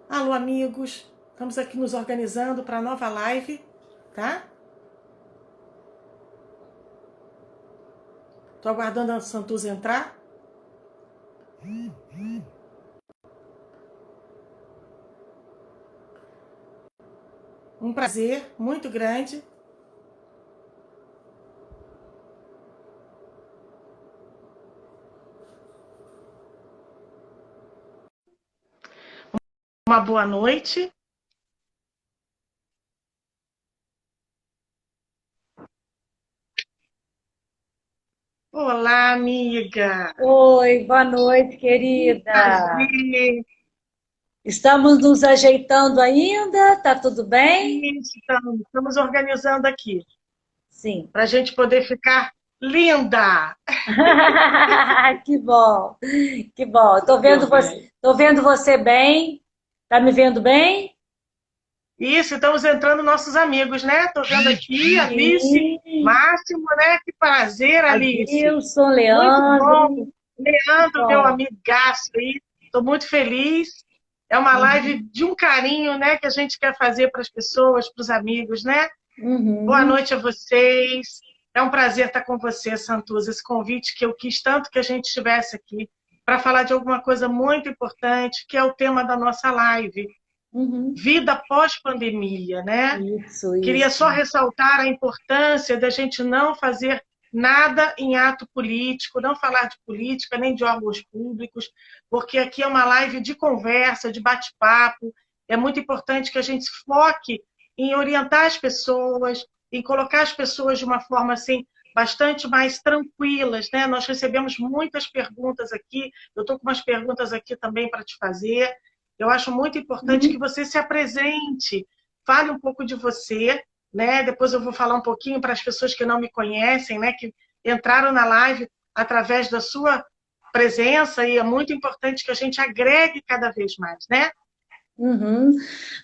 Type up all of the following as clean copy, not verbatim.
Alô, amigos. Estamos aqui nos organizando para a nova live, tá? Estou aguardando a Santuza entrar. Um prazer muito grande. Uma boa noite. Olá, amiga. Oi, boa noite, Que querida. prazer. Estamos nos ajeitando ainda? Tá tudo bem? Isso, estamos organizando aqui Sim. para a gente poder ficar linda. Que bom, que bom. Meu bem. Tô vendo você bem. Tá me vendo bem? Isso, estamos entrando nossos amigos, né? Estou vendo aqui, Alice, Sim. Máximo, né? Que prazer, Alice. Adilson, Muito bom. Leandro. Que Leandro, meu bom. amigaço aí, estou muito feliz. É uma live Uhum, de um carinho, né, que a gente quer fazer para as pessoas, para os amigos, né? Boa uhum. noite a vocês. É um prazer estar com você, Santuza. Esse convite que eu quis tanto que a gente estivesse aqui para falar de alguma coisa muito importante, que é o tema da nossa live, Uhum. vida pós-pandemia, né? Isso, Queria isso. só ressaltar a importância da gente não fazer nada em ato político, não falar de política nem de órgãos públicos, porque aqui é uma live de conversa, de bate-papo. É muito importante que a gente se foque em orientar as pessoas, em colocar as pessoas de uma forma assim bastante mais tranquilas, né? Nós recebemos muitas perguntas aqui. Eu estou com umas perguntas aqui também para te fazer. Eu acho muito importante que Uhum. você se apresente, fale um pouco de você, né? Depois eu vou falar um pouquinho para as pessoas que não me conhecem, né? Que entraram na live através da sua presença e é muito importante que a gente agregue cada vez mais, né? Uhum.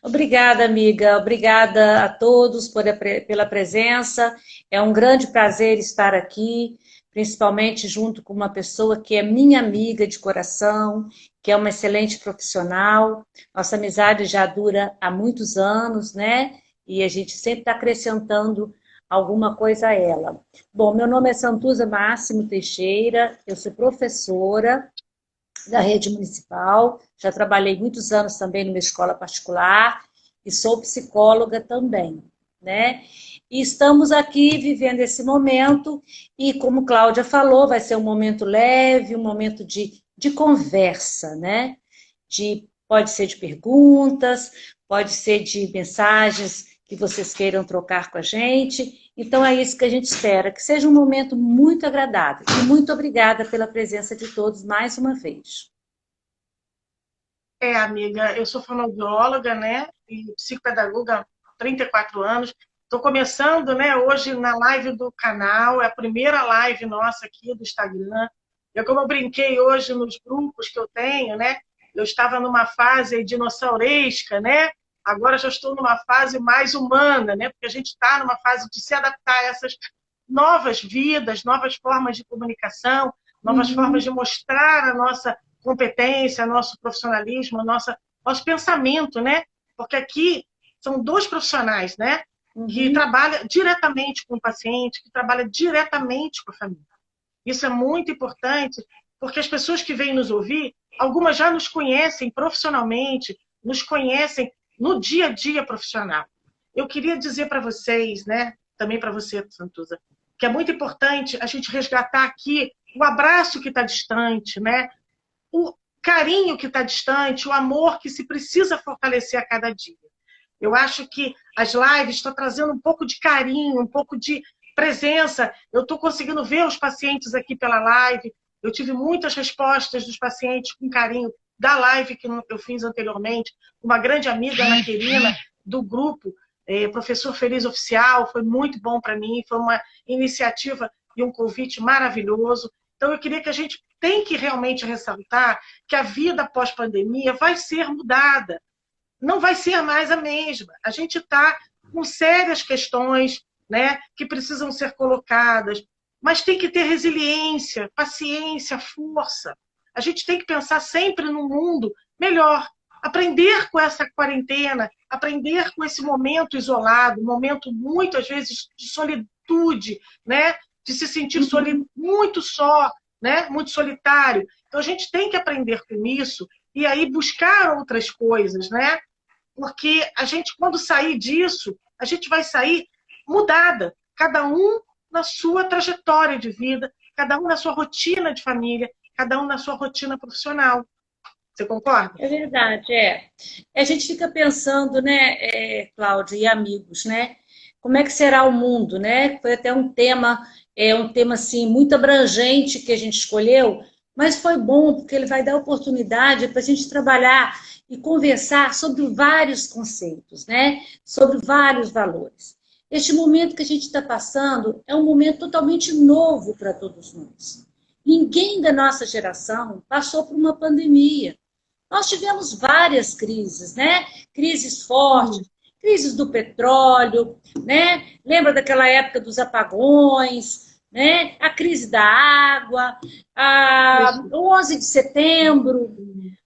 Obrigada, amiga. Obrigada a todos pela presença. É um grande prazer estar aqui, principalmente junto com uma pessoa que é minha amiga de coração, que é uma excelente profissional. Nossa amizade já dura há muitos anos, né? E a gente sempre está acrescentando alguma coisa a ela. Bom, meu nome é Santuza Máximo Teixeira, eu sou professora da rede municipal, já trabalhei muitos anos também numa escola particular e sou psicóloga também, né? E estamos aqui vivendo esse momento e, como Cláudia falou, vai ser um momento leve, um momento de conversa, né? Pode ser de perguntas, pode ser de mensagens que vocês queiram trocar com a gente. Então é isso que a gente espera, que seja um momento muito agradável. E muito obrigada pela presença de todos mais uma vez. É, amiga, eu sou fonoaudióloga, né? E psicopedagoga há 34 anos. Estou começando, né, hoje na live do canal, é a primeira live nossa aqui do Instagram. Como eu brinquei hoje nos grupos que eu tenho, né? Eu estava numa fase dinossauresca, né? Agora já estou numa fase mais humana, né? Porque a gente está numa fase de se adaptar a essas novas vidas, novas formas de comunicação, novas formas Uhum, de mostrar a nossa competência, nosso profissionalismo, nosso pensamento, né? Porque aqui são dois profissionais, né? Que uhum, trabalham diretamente com o paciente, que trabalham diretamente com a família. Isso é muito importante, porque as pessoas que vêm nos ouvir, algumas já nos conhecem profissionalmente, nos conhecem no dia a dia profissional. Eu queria dizer para vocês, né, também para você, Santuza, que é muito importante a gente resgatar aqui o abraço que está distante, né? O carinho que está distante, o amor que se precisa fortalecer a cada dia. Eu acho que as lives estão trazendo um pouco de carinho, um pouco de presença. Eu estou conseguindo ver os pacientes aqui pela live. Eu tive muitas respostas dos pacientes com carinho da live que eu fiz anteriormente. Uma grande amiga, Ana Querina, do grupo Professor Feliz Oficial, foi muito bom para mim. Foi uma iniciativa e um convite maravilhoso. Então, eu queria que a gente tem que realmente ressaltar que a vida pós-pandemia vai ser mudada, não vai ser mais a mesma. A gente está com sérias questões, né, que precisam ser colocadas, mas tem que ter resiliência, paciência, força. A gente tem que pensar sempre num mundo melhor. aprender com essa quarentena, aprender com esse momento isolado, um momento muitas vezes de solitude, né? De se sentir muito só, né? Muito solitário. Então a gente tem que aprender com isso e aí buscar outras coisas, né? Porque a gente, quando sair disso, a gente vai sair mudada, cada um na sua trajetória de vida, cada um na sua rotina de família, cada um na sua rotina profissional. Você concorda? É verdade, é. A gente fica pensando, né, Cláudia e amigos, né? Como é que será o mundo, né? Foi até um tema assim muito abrangente que a gente escolheu, mas foi bom porque ele vai dar oportunidade para a gente trabalhar e conversar sobre vários conceitos, né? Sobre vários valores. Este momento que a gente está passando é um momento totalmente novo para todos nós. Ninguém da nossa geração passou por uma pandemia. Nós tivemos várias crises, né? Crises fortes, crises do petróleo, né? Lembra daquela época dos apagões, né? A crise da água, o 11 de setembro.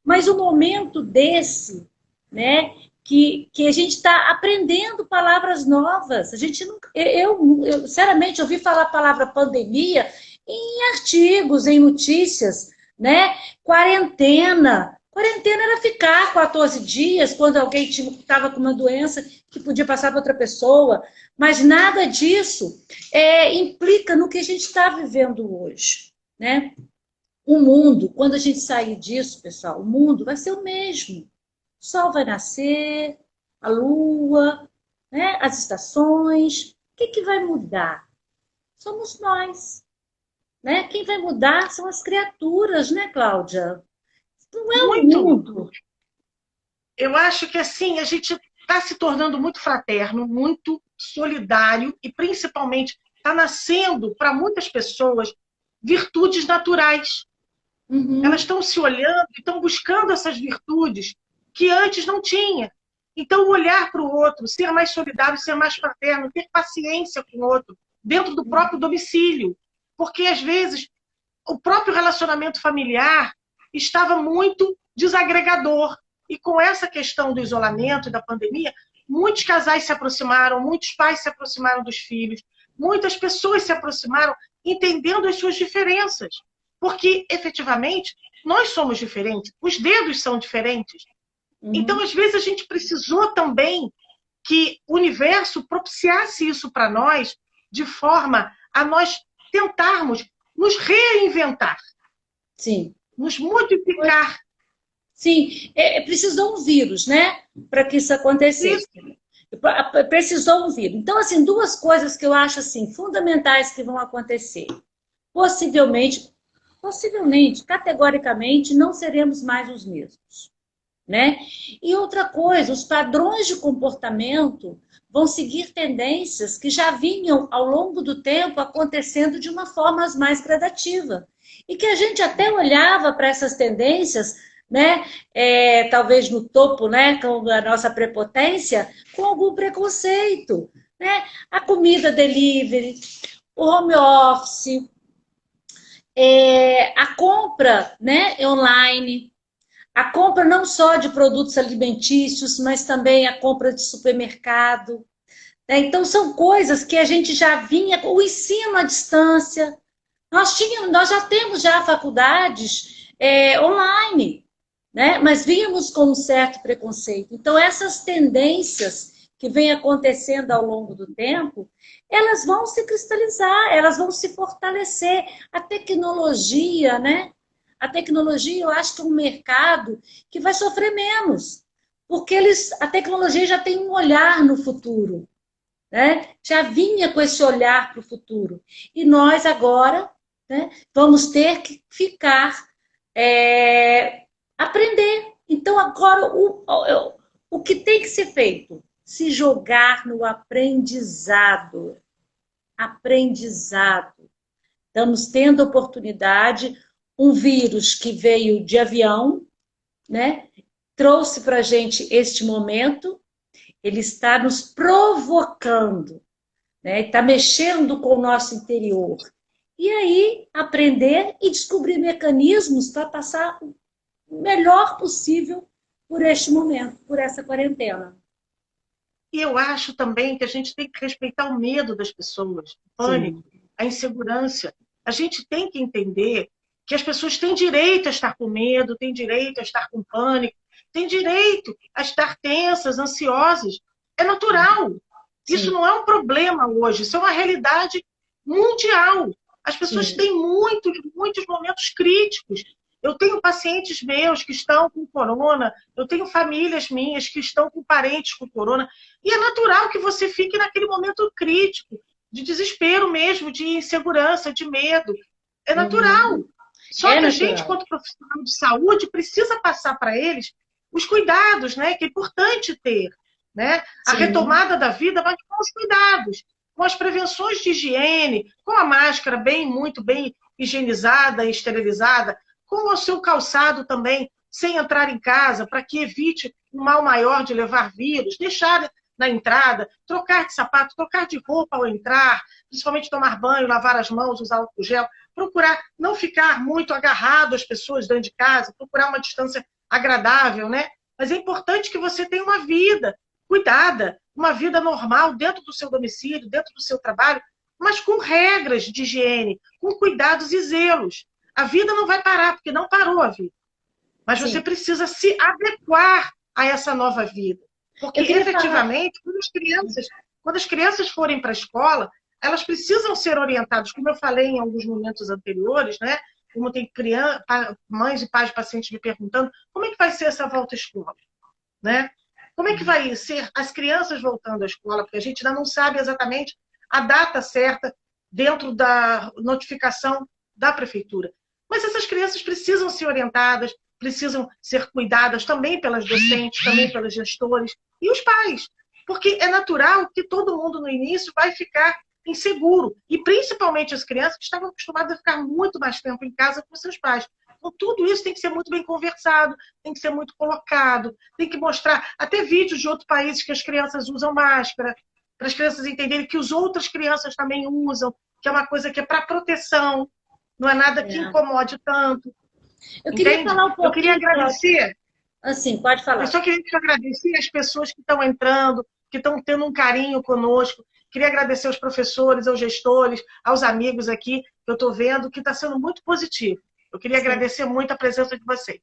Mas o momento desse, né? Que a gente está aprendendo palavras novas. A gente nunca, eu, sinceramente, ouvi falar a palavra pandemia em artigos, em notícias, né? Quarentena. Quarentena era ficar 14 dias quando alguém estava com uma doença que podia passar para outra pessoa, mas nada disso implica no que a gente está vivendo hoje, né? O mundo, quando a gente sair disso, pessoal, o mundo vai ser o mesmo. O sol vai nascer, a lua, né? As estações. O que vai mudar? Somos nós, né? Quem vai mudar são as criaturas, né, Cláudia? Não é o mundo. Eu acho que assim, a gente está se tornando muito fraterno, muito solidário e principalmente está nascendo para muitas pessoas virtudes naturais. Elas estão se olhando e estão buscando essas virtudes que antes não tinha. Então, olhar para o outro, ser mais solidário, ser mais fraterno, ter paciência com o outro, dentro do próprio domicílio. Porque, às vezes, o próprio relacionamento familiar estava muito desagregador. E com essa questão do isolamento e da pandemia, muitos casais se aproximaram, muitos pais se aproximaram dos filhos, muitas pessoas se aproximaram entendendo as suas diferenças. Porque, efetivamente, nós somos diferentes, os dedos são diferentes. Então, às vezes, a gente precisou também que o universo propiciasse isso para nós, de forma a nós tentarmos nos reinventar. Sim. Nos modificar. Sim, precisou um vírus, né? Para que isso acontecesse. Isso. Precisou um vírus. Então, assim, duas coisas que eu acho assim, fundamentais que vão acontecer. Possivelmente, categoricamente, não seremos mais os mesmos, né? E outra coisa, os padrões de comportamento vão seguir tendências que já vinham ao longo do tempo acontecendo de uma forma mais gradativa. E que a gente até olhava para essas tendências, né? Talvez no topo, né? Com a nossa prepotência, com algum preconceito, né? A comida delivery, o home office, a compra, né? Online, a compra não só de produtos alimentícios, mas também a compra de supermercado. Né? Então, são coisas que a gente já vinha, o ensino à distância. Nós já temos já faculdades online, né? Mas vínhamos com um certo preconceito. Então, essas tendências que vêm acontecendo ao longo do tempo, elas vão se cristalizar, elas vão se fortalecer. A tecnologia, né? A tecnologia, eu acho que é um mercado que vai sofrer menos, porque a tecnologia já tem um olhar no futuro, né? Já vinha com esse olhar para o futuro. E nós agora, né, vamos ter que aprender. Então, agora, o que tem que ser feito? Se jogar no aprendizado. Aprendizado. Estamos tendo oportunidade. Um vírus que veio de avião, né? Trouxe para a gente este momento, ele está nos provocando, né? Está mexendo com o nosso interior. E aí, aprender e descobrir mecanismos para passar o melhor possível por este momento, por essa quarentena. E eu acho também que a gente tem que respeitar o medo das pessoas, o pânico, Sim, a insegurança. A gente tem que entender que as pessoas têm direito a estar com medo, têm direito a estar com pânico, têm direito a estar tensas, ansiosas. É natural. Isso sim, não é um problema hoje, isso é uma realidade mundial. As pessoas sim. têm muitos, muitos momentos críticos. Eu tenho pacientes meus que estão com corona, eu tenho famílias minhas que estão com parentes com corona, e é natural que você fique naquele momento crítico, de desespero mesmo, de insegurança, de medo. É natural. Uhum. Só É que a gente, natural. quanto profissional de saúde, precisa passar para eles os cuidados, né, que é importante ter. Né? A Sim, retomada da vida vai com os cuidados, com as prevenções de higiene, com a máscara muito bem higienizada e esterilizada, com o seu calçado também, sem entrar em casa, para que evite um mal maior de levar vírus, deixar na entrada, trocar de sapato, trocar de roupa ao entrar, principalmente tomar banho, lavar as mãos, usar álcool gel, procurar não ficar muito agarrado às pessoas dentro de casa, procurar uma distância agradável, né? Mas é importante que você tenha uma vida cuidada, uma vida normal dentro do seu domicílio, dentro do seu trabalho, mas com regras de higiene, com cuidados e zelos. A vida não vai parar, porque não parou a vida. Mas você sim. precisa se adequar a essa nova vida. Porque, Eu queria falar. efetivamente, quando as crianças forem para a escola, elas precisam ser orientadas, como eu falei em alguns momentos anteriores, né? Como tem criança, mães e pais de pacientes me perguntando como é que vai ser essa volta à escola, né? Como é que vai ser as crianças voltando à escola? Porque a gente ainda não sabe exatamente a data certa dentro da notificação da prefeitura. Mas essas crianças precisam ser orientadas, precisam ser cuidadas também pelas docentes, também pelos gestores e os pais. Porque é natural que todo mundo no início vai ficar inseguro. E principalmente as crianças que estavam acostumadas a ficar muito mais tempo em casa com seus pais. Então, tudo isso tem que ser muito bem conversado, tem que ser muito colocado, tem que mostrar até vídeos de outros países que as crianças usam máscara, para as crianças entenderem que as outras crianças também usam, que é uma coisa que é para proteção, não é nada que É. incomode tanto, Eu queria entende? falar um Eu queria pouquinho, Cláudia. agradecer, Assim, pode eu falar. só queria te agradecer as pessoas que estão entrando, que estão tendo um carinho conosco. Queria agradecer aos professores, aos gestores, aos amigos aqui, que eu estou vendo, que está sendo muito positivo. Eu queria Sim, agradecer muito a presença de vocês.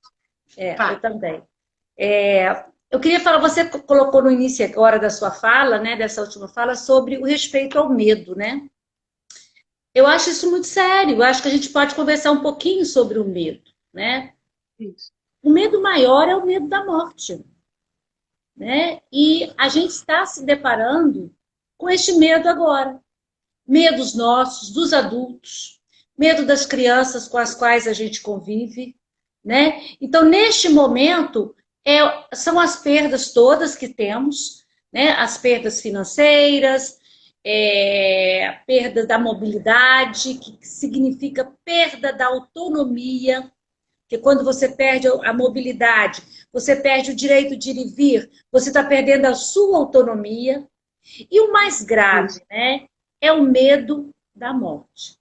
eu Vai. também. Eu queria falar, você colocou no início agora da sua fala, né, dessa última fala, sobre o respeito ao medo, né? Eu acho isso muito sério. Eu acho que a gente pode conversar um pouquinho sobre o medo, né? Isso. O medo maior é o medo da morte, né? E a gente está se deparando com este medo agora. Medos nossos, dos adultos, medo das crianças com as quais a gente convive, né? Então, neste momento, são as perdas todas que temos, né? As perdas financeiras, perda da mobilidade, que significa perda da autonomia, porque quando você perde a mobilidade, você perde o direito de ir e vir, você está perdendo a sua autonomia. E o mais grave, Isso. né, é o medo da morte.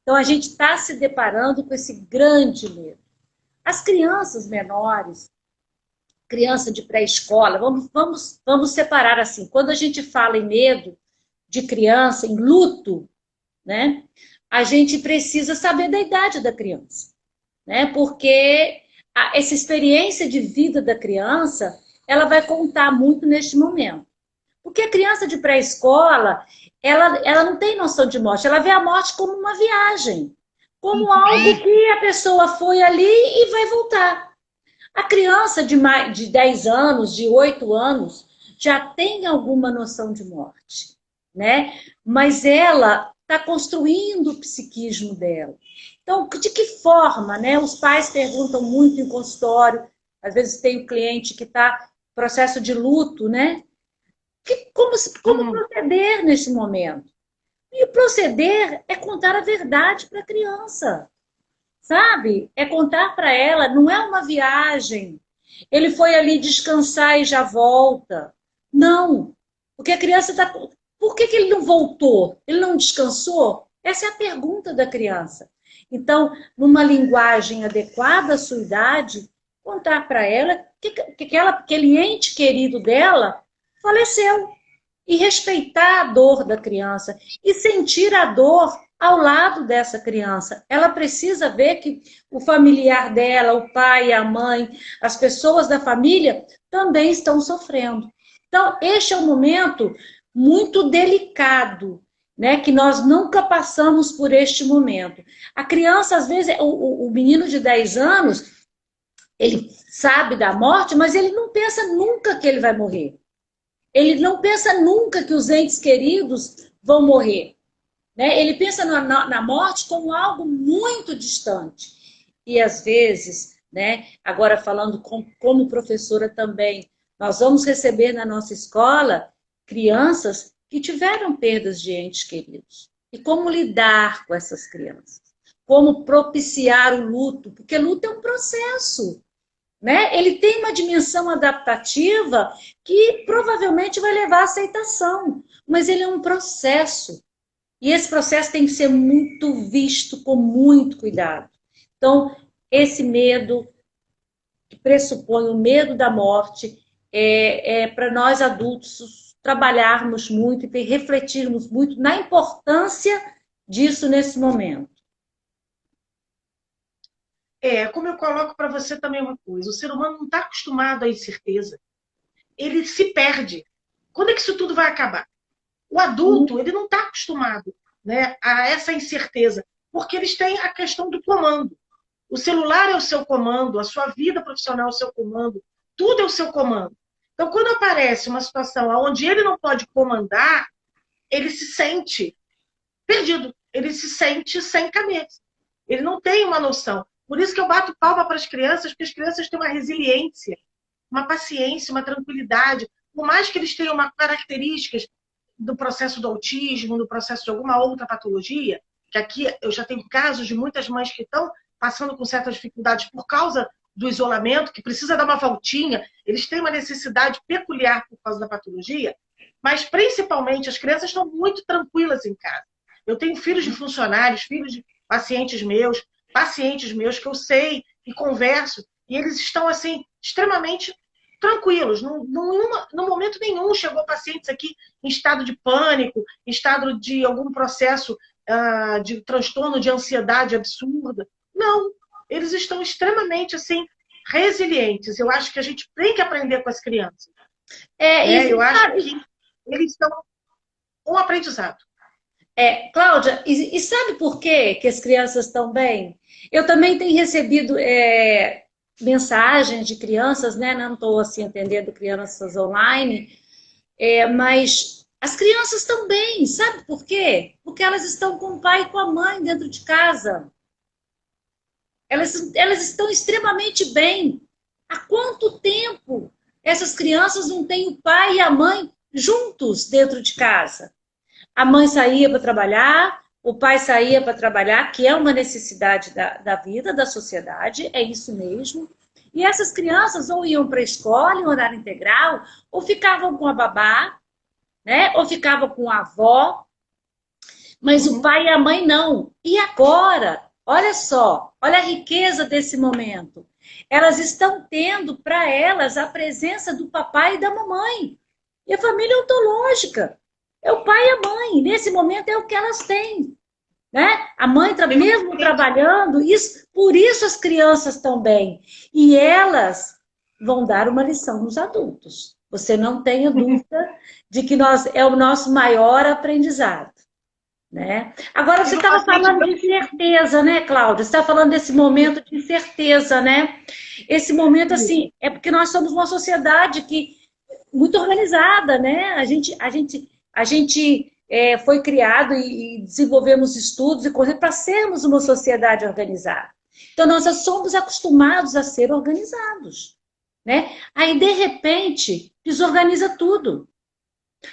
Então a gente está se deparando com esse grande medo. As crianças menores, criança de pré-escola, vamos separar assim. Quando a gente fala em medo de criança, em luto, né, a gente precisa saber da idade da criança, né, porque essa experiência de vida da criança, ela vai contar muito neste momento. Porque a criança de pré-escola, ela não tem noção de morte, ela vê a morte como uma viagem, como algo que a pessoa foi ali e vai voltar. A criança de 10 anos, de 8 anos, já tem alguma noção de morte, né? Mas ela está construindo o psiquismo dela. Então, de que forma, né? Os pais perguntam muito em consultório, às vezes tem um cliente que está em processo de luto, né? Como Uhum. proceder nesse momento? E o proceder é contar a verdade para a criança, sabe? É contar para ela, não é uma viagem. Ele foi ali descansar e já volta. Não, porque a criança está. Por que ele não voltou? Ele não descansou? Essa é a pergunta da criança. Então, numa linguagem adequada à sua idade, contar para ela que aquele ente querido dela faleceu. E respeitar a dor da criança e sentir a dor ao lado dessa criança. Ela precisa ver que o familiar dela, o pai, a mãe, as pessoas da família também estão sofrendo. Então, este é um momento muito delicado, né, que nós nunca passamos por este momento. A criança, às vezes, o menino de 10 anos, ele sabe da morte, mas ele não pensa nunca que ele vai morrer. Ele não pensa nunca que os entes queridos vão morrer. Né? Ele pensa na morte como algo muito distante. E às vezes, né, agora falando como professora também, nós vamos receber na nossa escola crianças que tiveram perdas de entes queridos. E como lidar com essas crianças? Como propiciar o luto? Porque luto é um processo. Né? Ele tem uma dimensão adaptativa que provavelmente vai levar à aceitação, mas ele é um processo. E esse processo tem que ser muito visto com muito cuidado. Então, esse medo, que pressupõe o medo da morte, é para nós adultos trabalharmos muito e refletirmos muito na importância disso nesse momento. Como eu coloco para você também uma coisa, o ser humano não está acostumado à incerteza. Ele se perde. Quando é que isso tudo vai acabar? O adulto, ele não está acostumado, né, a essa incerteza, porque eles têm a questão do comando. O celular é o seu comando, a sua vida profissional é o seu comando, tudo é o seu comando. Então, quando aparece uma situação onde ele não pode comandar, ele se sente perdido, ele se sente sem cabeça. Ele não tem uma noção. Por isso que eu bato palma para as crianças, porque as crianças têm uma resiliência, uma paciência, uma tranquilidade. Por mais que eles tenham uma características do processo do autismo, do processo de alguma outra patologia, que aqui eu já tenho casos de muitas mães que estão passando com certas dificuldades por causa do isolamento, que precisa dar uma voltinha, eles têm uma necessidade peculiar por causa da patologia, mas principalmente as crianças estão muito tranquilas em casa. Eu tenho filhos de funcionários, filhos de pacientes meus que eu sei e converso, e eles estão assim extremamente tranquilos. No momento nenhum chegou pacientes aqui em estado de pânico, em estado de algum processo de transtorno de ansiedade absurda. Não, eles estão extremamente assim resilientes. Eu acho que a gente tem que aprender com as crianças. Eu acho que eles estão um aprendizado. Cláudia, e sabe por quê que as crianças estão bem? Eu também tenho recebido mensagens de crianças, né? Não estou assim atendendo crianças online, mas as crianças estão bem, sabe por quê? Porque elas estão com o pai e com a mãe dentro de casa. Elas estão extremamente bem. Há quanto tempo essas crianças não têm o pai e a mãe juntos dentro de casa? A mãe saía para trabalhar, o pai saía para trabalhar, que é uma necessidade da vida, da sociedade, é isso mesmo. E essas crianças ou iam para a escola em horário integral, ou ficavam com a babá, né? Ou ficavam com a avó, mas o pai e a mãe não. E agora, olha só, olha a riqueza desse momento. Elas estão tendo para elas a presença do papai e da mamãe. E a família ontológica. É o pai e a mãe. Nesse momento é o que elas têm. Né? A mãe, mesmo trabalhando, por isso as crianças estão bem. E elas vão dar uma lição nos adultos. Você não tenha dúvida de que é o nosso maior aprendizado. Né? Agora, você estava falando de incerteza, né, Cláudia? Você está falando desse momento de incerteza, né? Esse momento, assim, é porque nós somos uma sociedade muito organizada, né? A gente foi criado e desenvolvemos estudos e coisas para sermos uma sociedade organizada. Então, nós somos acostumados a ser organizados. Né? Aí, de repente, desorganiza tudo.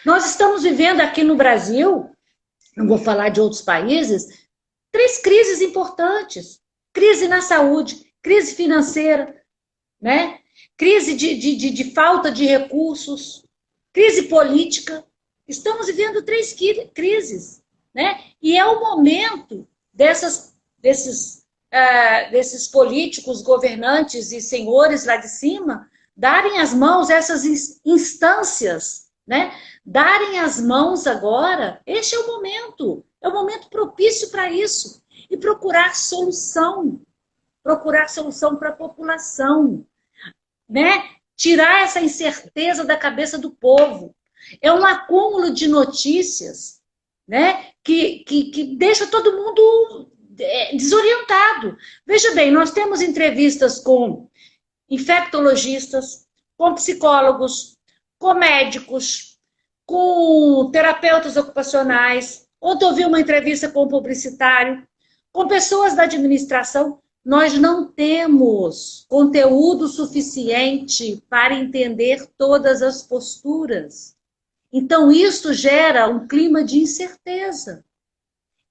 Nós estamos vivendo aqui no Brasil, não vou falar de outros países, 3 crises importantes. Crise na saúde, crise financeira, né? Crise de falta de recursos, crise política. Estamos vivendo 3 crises, né? E é o momento desses desses políticos, governantes e senhores lá de cima darem as mãos a essas instâncias, né? Darem as mãos agora, este é o momento propício para isso, e procurar solução para a população, né? Tirar essa incerteza da cabeça do povo. É um acúmulo de notícias, né? Que deixa todo mundo desorientado. Veja bem, nós temos entrevistas com infectologistas, com psicólogos, com médicos, com terapeutas ocupacionais. Ontem eu vi uma entrevista com um publicitário, com pessoas da administração. Nós não temos conteúdo suficiente para entender todas as posturas. Então, isso gera um clima de incerteza.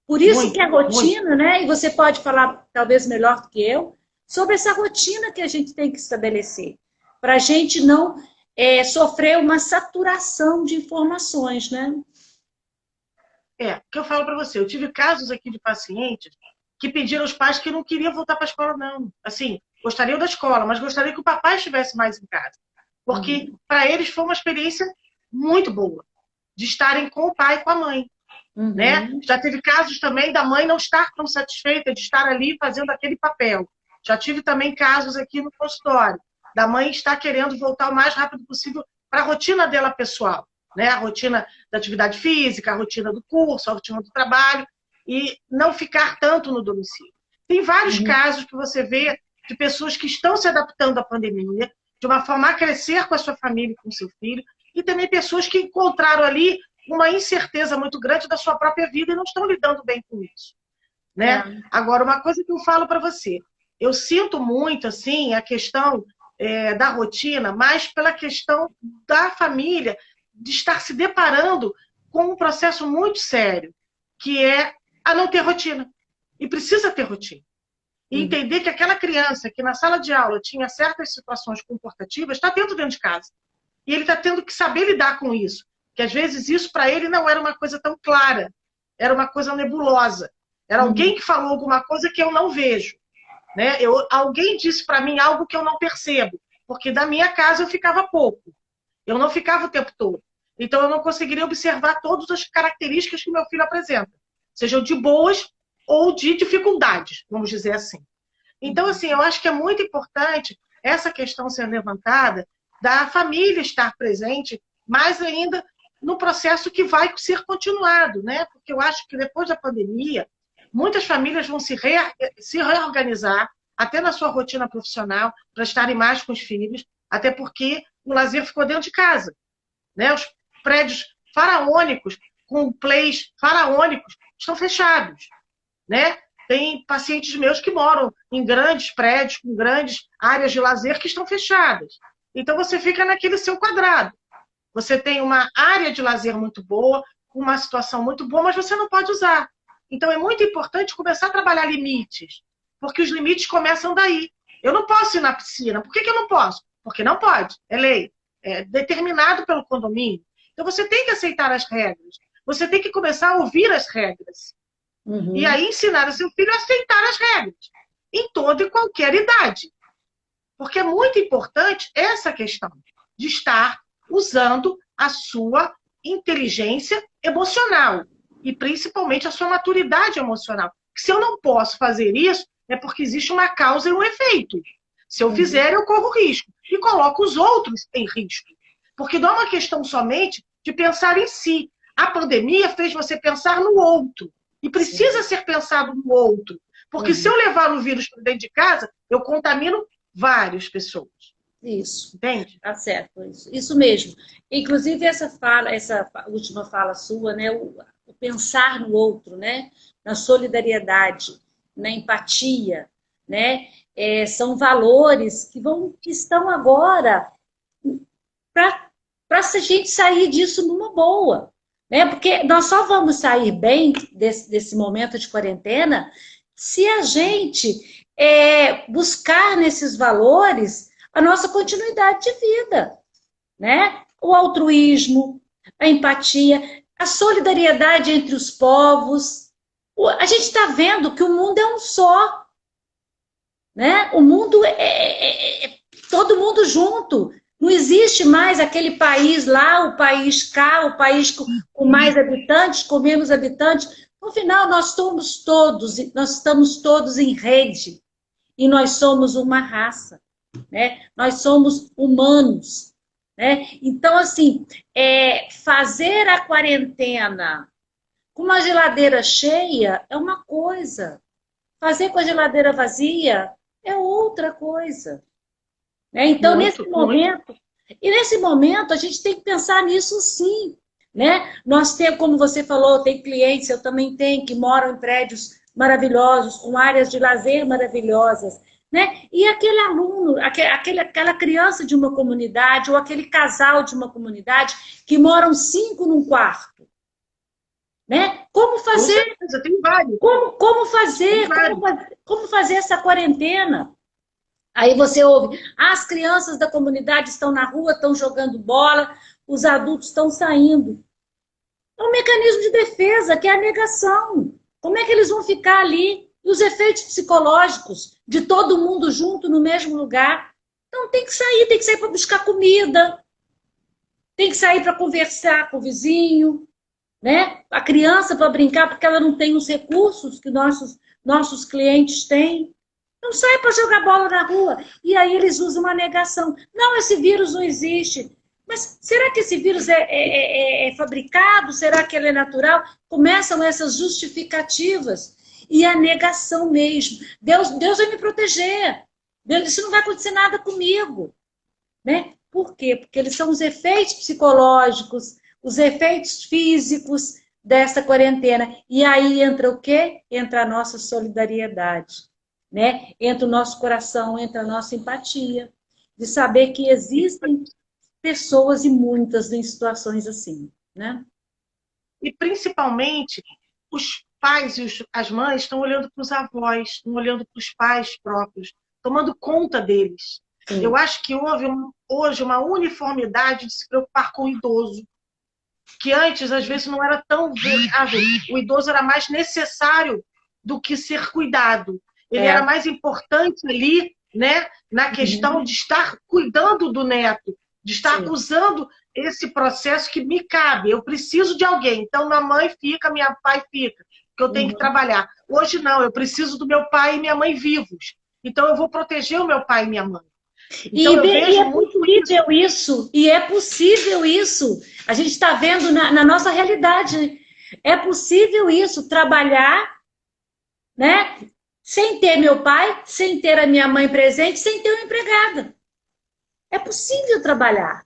Por isso muito, que a rotina, né? E você pode falar, talvez melhor do que eu, sobre essa rotina que a gente tem que estabelecer, para a gente não sofrer uma saturação de informações, né? O que eu falo para você, eu tive casos aqui de pacientes que pediram aos pais que não queriam voltar para a escola, não. Assim, gostariam da escola, mas gostariam que o papai estivesse mais em casa. Porque para eles foi uma experiência muito boa, de estarem com o pai e com a mãe. Né? Já teve casos também da mãe não estar tão satisfeita de estar ali fazendo aquele papel. Já tive também casos aqui no consultório, da mãe estar querendo voltar o mais rápido possível para a rotina dela pessoal. Né? A rotina da atividade física, a rotina do curso, a rotina do trabalho, e não ficar tanto no domicílio. Tem vários casos que você vê de pessoas que estão se adaptando à pandemia, de uma forma a crescer com a sua família e com o seu filho, e também pessoas que encontraram ali uma incerteza muito grande da sua própria vida e não estão lidando bem com isso. Né? Agora, uma coisa que eu falo para você, eu sinto muito assim a questão da rotina, mas pela questão da família, de estar se deparando com um processo muito sério, que é a não ter rotina. E precisa ter rotina. E entender que aquela criança que na sala de aula tinha certas situações comportativas, está dentro de casa. E ele está tendo que saber lidar com isso. Que às vezes isso para ele não era uma coisa tão clara. Era uma coisa nebulosa. Era alguém que falou alguma coisa que eu não vejo. Né? Alguém disse para mim algo que eu não percebo. Porque da minha casa eu ficava pouco. Eu não ficava o tempo todo. Então eu não conseguiria observar todas as características que meu filho apresenta. Sejam de boas ou de dificuldades, vamos dizer assim. Então, assim, eu acho que é muito importante essa questão ser levantada da família estar presente, mais ainda no processo que vai ser continuado, né? Porque eu acho que depois da pandemia, muitas famílias vão se reorganizar, até na sua rotina profissional, para estarem mais com os filhos, até porque o lazer ficou dentro de casa. Né? Os prédios faraônicos, com plays faraônicos, estão fechados. Né? Tem pacientes meus que moram em grandes prédios, com grandes áreas de lazer que estão fechadas. Então você fica naquele seu quadrado. Você tem uma área de lazer muito boa, uma situação muito boa, mas você não pode usar. Então é muito importante começar a trabalhar limites, porque os limites começam daí. Eu não posso ir na piscina. Por que eu não posso? Porque não pode. É lei. É determinado pelo condomínio. Então você tem que aceitar as regras. Você tem que começar a ouvir as regras. E aí ensinar o seu filho a aceitar as regras. Em toda e qualquer idade. Porque é muito importante essa questão de estar usando a sua inteligência emocional. E principalmente a sua maturidade emocional. Se eu não posso fazer isso, é porque existe uma causa e um efeito. Se eu fizer, eu corro risco. E coloco os outros em risco. Porque não é uma questão somente de pensar em si. A pandemia fez você pensar no outro. E precisa ser pensado no outro. Porque se eu levar o vírus para dentro de casa, eu contamino várias pessoas. Isso. Entende? Tá certo. Isso mesmo. Inclusive, essa última fala sua, né? O pensar no outro, né? Na solidariedade, na empatia, né? São valores que estão agora para a gente sair disso numa boa. Né? Porque nós só vamos sair bem desse momento de quarentena se a gente buscar nesses valores a nossa continuidade de vida. Né? O altruísmo, a empatia, a solidariedade entre os povos. A gente está vendo que o mundo é um só. né? O mundo é todo mundo junto. Não existe mais aquele país lá, o país cá, o país com mais habitantes, com menos habitantes. No final, nós estamos todos em rede. E nós somos uma raça, né? Nós somos humanos, né? Então, assim, fazer a quarentena com uma geladeira cheia é uma coisa. Fazer com a geladeira vazia é outra coisa. Né? Então, nesse momento, a gente tem que pensar nisso sim. Né? Nós temos, como você falou, tem clientes, eu também tenho, que moram em prédios maravilhosos, com áreas de lazer maravilhosas. Né? E aquele aluno, aquela criança de uma comunidade, ou aquele casal de uma comunidade, que moram 5 num quarto. Né? Como fazer? Tem vários. Como fazer essa quarentena? Aí você ouve, as crianças da comunidade estão na rua, estão jogando bola, os adultos estão saindo. É um mecanismo de defesa, que é a negação. Como é que eles vão ficar ali? E os efeitos psicológicos de todo mundo junto no mesmo lugar? Então tem que sair para buscar comida, tem que sair para conversar com o vizinho, né? A criança para brincar, porque ela não tem os recursos que nossos clientes têm. Não sai para jogar bola na rua. E aí eles usam uma negação. Não, esse vírus não existe. Mas será que esse vírus é fabricado? Será que ele é natural? Começam essas justificativas. E a negação mesmo. Deus vai me proteger. Isso não vai acontecer nada comigo. Né? Por quê? Porque eles são os efeitos psicológicos, os efeitos físicos dessa quarentena. E aí entra o quê? Entra a nossa solidariedade. Né? Entra o nosso coração, entra a nossa empatia, de saber que existem pessoas e muitas em situações assim. Né? E principalmente os pais e as mães estão olhando para os avós, estão olhando para os pais próprios, tomando conta deles. Sim. Eu acho que houve hoje uma uniformidade de se preocupar com o idoso, que antes, às vezes, não era tão viável. O idoso era mais necessário do que ser cuidado. Ele era mais importante ali, né, na questão de estar cuidando do neto, de estar usando esse processo que me cabe. Eu preciso de alguém. Então, minha mãe fica, meu pai fica, que eu tenho que trabalhar. Hoje, não. Eu preciso do meu pai e minha mãe vivos. Então, eu vou proteger o meu pai e minha mãe. Então, eu vejo muito isso. E é possível isso. A gente está vendo na nossa realidade. É possível isso, trabalhar, né? Sem ter meu pai, sem ter a minha mãe presente, sem ter uma empregada. É possível trabalhar.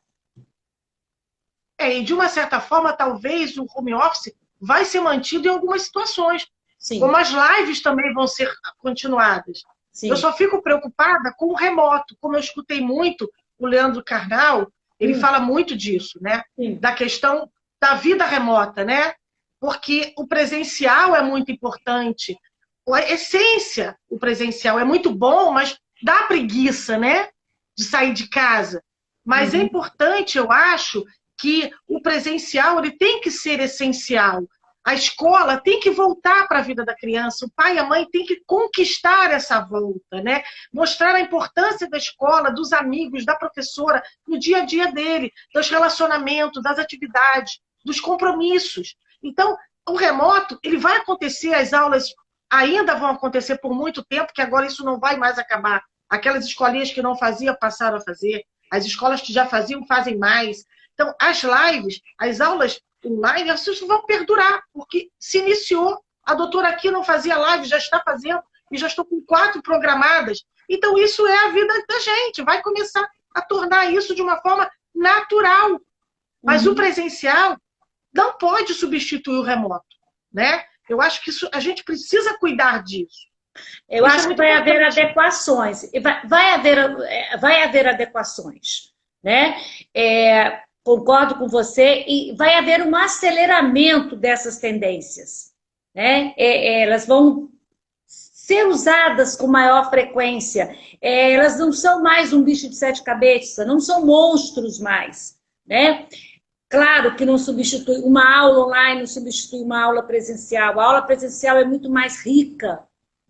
E de uma certa forma, talvez o home office vai ser mantido em algumas situações. Sim. Como as lives também vão ser continuadas. Sim. Eu só fico preocupada com o remoto. Como eu escutei muito o Leandro Carnal, ele fala muito disso, né? Sim. Da questão da vida remota, né? Porque o presencial é muito importante. A essência, o presencial é muito bom, mas dá preguiça, né? De sair de casa. Mas é importante, eu acho, que o presencial ele tem que ser essencial. A escola tem que voltar para a vida da criança. O pai e a mãe têm que conquistar essa volta, né? Mostrar a importância da escola, dos amigos, da professora, no dia a dia dele, dos relacionamentos, das atividades, dos compromissos. Então, o remoto, ele vai acontecer, as aulas ainda vão acontecer por muito tempo, que agora isso não vai mais acabar. Aquelas escolinhas que não faziam, passaram a fazer. As escolas que já faziam, fazem mais. Então, as lives, as aulas online, elas vão perdurar, porque se iniciou. A doutora aqui não fazia live, já está fazendo, e já estou com 4 programadas. Então, isso é a vida da gente. Vai começar a tornar isso de uma forma natural. Mas o presencial não pode substituir o remoto, né? Eu acho que isso, a gente precisa cuidar disso. Eu acho que vai haver adequações. Vai haver adequações, né? Concordo com você. E vai haver um aceleramento dessas tendências, né? Elas vão ser usadas com maior frequência. Elas não são mais um bicho de 7 cabeças, não são monstros mais, né? Claro que não substitui uma aula online, não substitui uma aula presencial. A aula presencial é muito mais rica,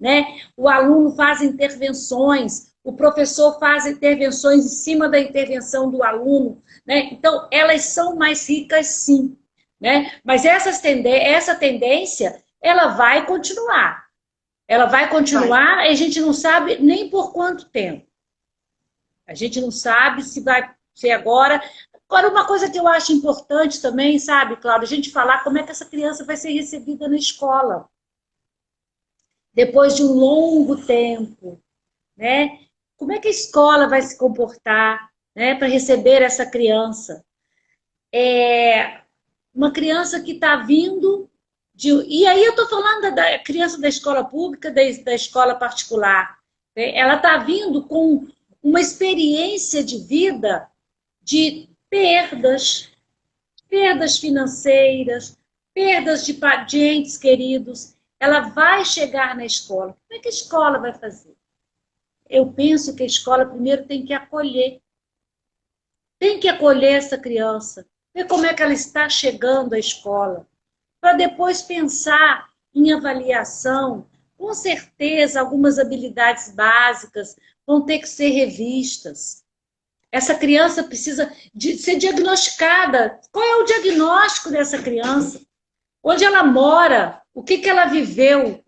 né? O aluno faz intervenções, o professor faz intervenções em cima da intervenção do aluno, né? Então, elas são mais ricas, sim, né? Mas essa tendência, ela vai continuar. Ela vai continuar e a gente não sabe nem por quanto tempo. A gente não sabe se vai ser agora. Agora, uma coisa que eu acho importante também, sabe, Cláudia, a gente falar como é que essa criança vai ser recebida na escola. Depois de um longo tempo, né? Como é que a escola vai se comportar, né, para receber essa criança? Uma criança que está vindo e aí eu estou falando da criança da escola pública, da escola particular. Né? Ela está vindo com uma experiência de vida de perdas financeiras, perdas de entes queridos. Ela vai chegar na escola. Como é que a escola vai fazer? Eu penso que a escola primeiro tem que acolher. Tem que acolher essa criança, ver como é que ela está chegando à escola, para depois pensar em avaliação. Com certeza, algumas habilidades básicas vão ter que ser revistas. Essa criança precisa ser diagnosticada. Qual é o diagnóstico dessa criança? Onde ela mora? O que ela viveu?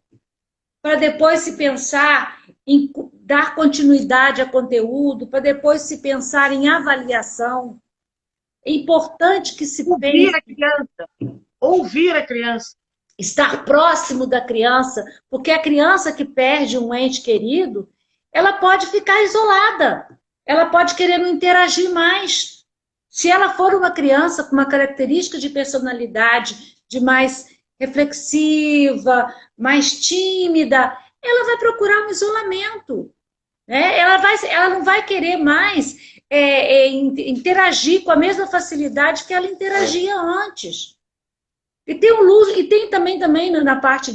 Para depois se pensar em dar continuidade a conteúdo, para depois se pensar em avaliação. É importante que se pense... Ouvir a criança. Estar próximo da criança, porque a criança que perde um ente querido, ela pode ficar isolada, ela pode querer não interagir mais. Se ela for uma criança com uma característica de personalidade de mais reflexiva, mais tímida, ela vai procurar um isolamento. Né? Ela não vai querer mais interagir com a mesma facilidade que ela interagia antes. E tem também na parte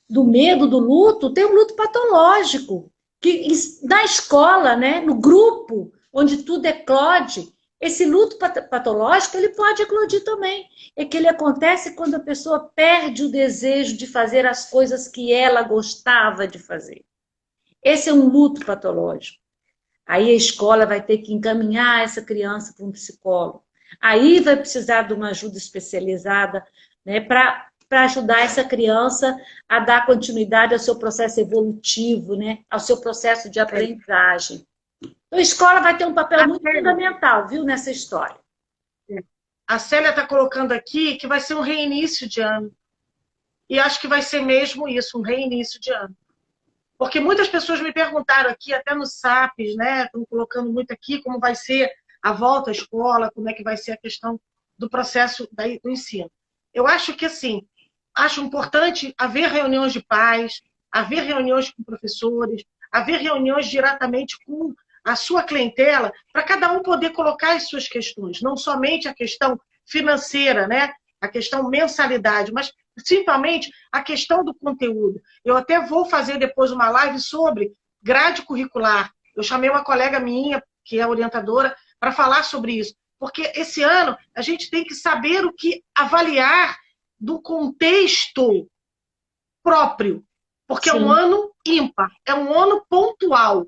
do medo, do luto, tem um luto patológico. Que na escola, né, no grupo, onde tudo eclode, esse luto patológico ele pode eclodir também. É que ele acontece quando a pessoa perde o desejo de fazer as coisas que ela gostava de fazer. Esse é um luto patológico. Aí a escola vai ter que encaminhar essa criança para um psicólogo. Aí vai precisar de uma ajuda especializada, né, para ajudar essa criança a dar continuidade ao seu processo evolutivo, né, ao seu processo de aprendizagem. Então a escola vai ter um papel muito fundamental, viu, nessa história. A Célia está colocando aqui que vai ser um reinício de ano. E acho que vai ser mesmo isso, um reinício de ano. Porque muitas pessoas me perguntaram aqui, até no SAPs, né? Estão colocando muito aqui como vai ser a volta à escola, como é que vai ser a questão do processo do ensino. Eu acho que, assim, acho importante haver reuniões de pais, haver reuniões com professores, haver reuniões diretamente com a sua clientela, para cada um poder colocar as suas questões, não somente a questão financeira, né? A questão mensalidade, mas principalmente a questão do conteúdo. Eu até vou fazer depois uma live sobre grade curricular. Eu chamei uma colega minha, que é orientadora, para falar sobre isso. Porque esse ano a gente tem que saber o que avaliar do contexto próprio. Porque Sim. É um ano ímpar, é um ano pontual.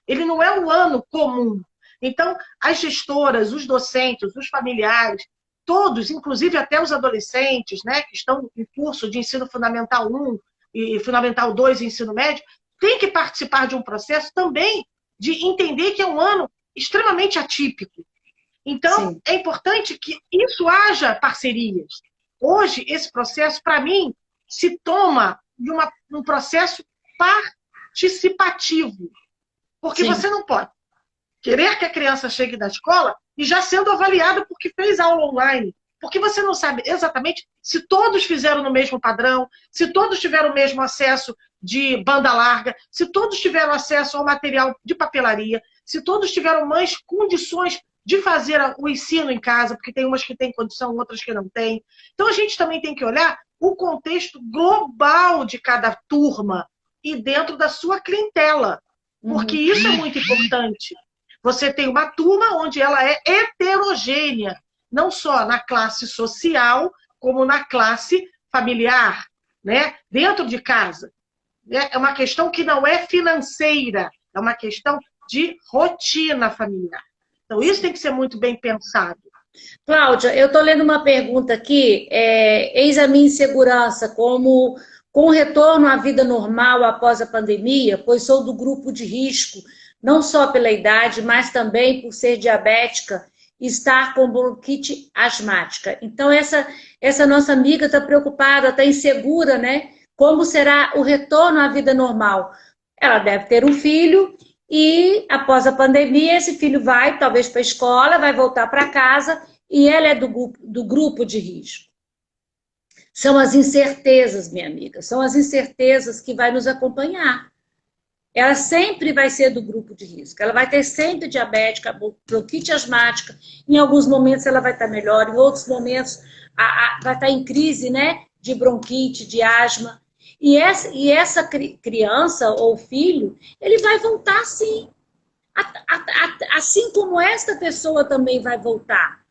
Ele não é um ano comum. Então, as gestoras, os docentes, os familiares, todos, inclusive até os adolescentes, né, que estão em curso de ensino fundamental 1 e fundamental 2 e ensino médio, têm que participar de um processo também de entender que é um ano extremamente atípico. Então, Sim. É importante que isso haja parcerias. Hoje, esse processo, para mim, se toma de um processo participativo. Porque Sim. Você não pode querer que a criança chegue da escola e já sendo avaliada porque fez aula online. Porque você não sabe exatamente se todos fizeram no mesmo padrão, se todos tiveram o mesmo acesso de banda larga, se todos tiveram acesso ao material de papelaria, se todos tiveram mais condições de fazer o ensino em casa, porque tem umas que têm condição, outras que não têm. Então a gente também tem que olhar o contexto global de cada turma e dentro da sua clientela. Porque isso é muito importante. Você tem uma turma onde ela é heterogênea, não só na classe social, como na classe familiar, né? Dentro de casa. né? É uma questão que não é financeira, é uma questão de rotina familiar. Então, isso tem que ser muito bem pensado. Cláudia, eu estou lendo uma pergunta aqui. Eis a minha insegurança, como com o retorno à vida normal após a pandemia, pois sou do grupo de risco, não só pela idade, mas também por ser diabética e estar com bronquite asmática. Então, essa nossa amiga está preocupada, está insegura, né? Como será o retorno à vida normal? Ela deve ter um filho e, após a pandemia, esse filho vai, talvez, para a escola, vai voltar para casa e ela é do grupo de risco. São as incertezas, minha amiga, são as incertezas que vai nos acompanhar. Ela sempre vai ser do grupo de risco. Ela vai ter sempre diabética, bronquite asmática. Em alguns momentos ela vai estar melhor, em outros momentos vai estar em crise, né? De bronquite, de asma. E essa criança ou filho, ele vai voltar sim. Assim como esta pessoa também vai voltar.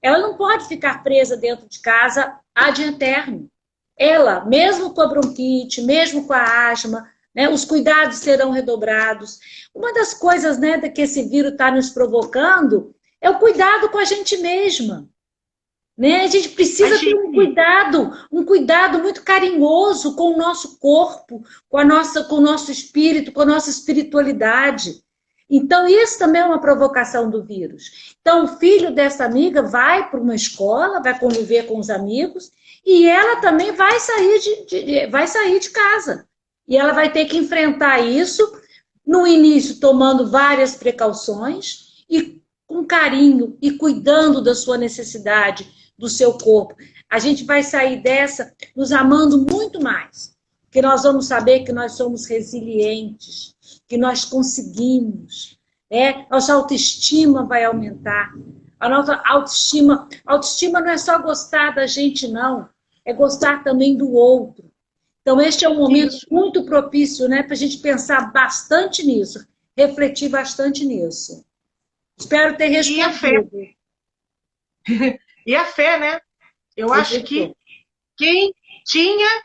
Ela não pode ficar presa dentro de casa ad eterno. Ela, mesmo com a bronquite, mesmo com a asma, né, os cuidados serão redobrados. Uma das coisas, né, que esse vírus está nos provocando é o cuidado com a gente mesma. Né? A gente precisa ter um cuidado muito carinhoso com o nosso corpo, com o nosso espírito, com a nossa espiritualidade. Então, isso também é uma provocação do vírus. Então, o filho dessa amiga vai para uma escola, vai conviver com os amigos, e ela também vai sair de casa. E ela vai ter que enfrentar isso, no início tomando várias precauções, e com carinho, e cuidando da sua necessidade, do seu corpo. A gente vai sair dessa nos amando muito mais, porque nós vamos saber que nós somos resilientes, que nós conseguimos, né? Nossa autoestima vai aumentar. A nossa autoestima não é só gostar da gente, não, é gostar também do outro. Então, este é um momento muito propício, né, para a gente pensar bastante nisso, refletir bastante nisso. Espero ter respondido. E a fé, né? Eu acho que quem tinha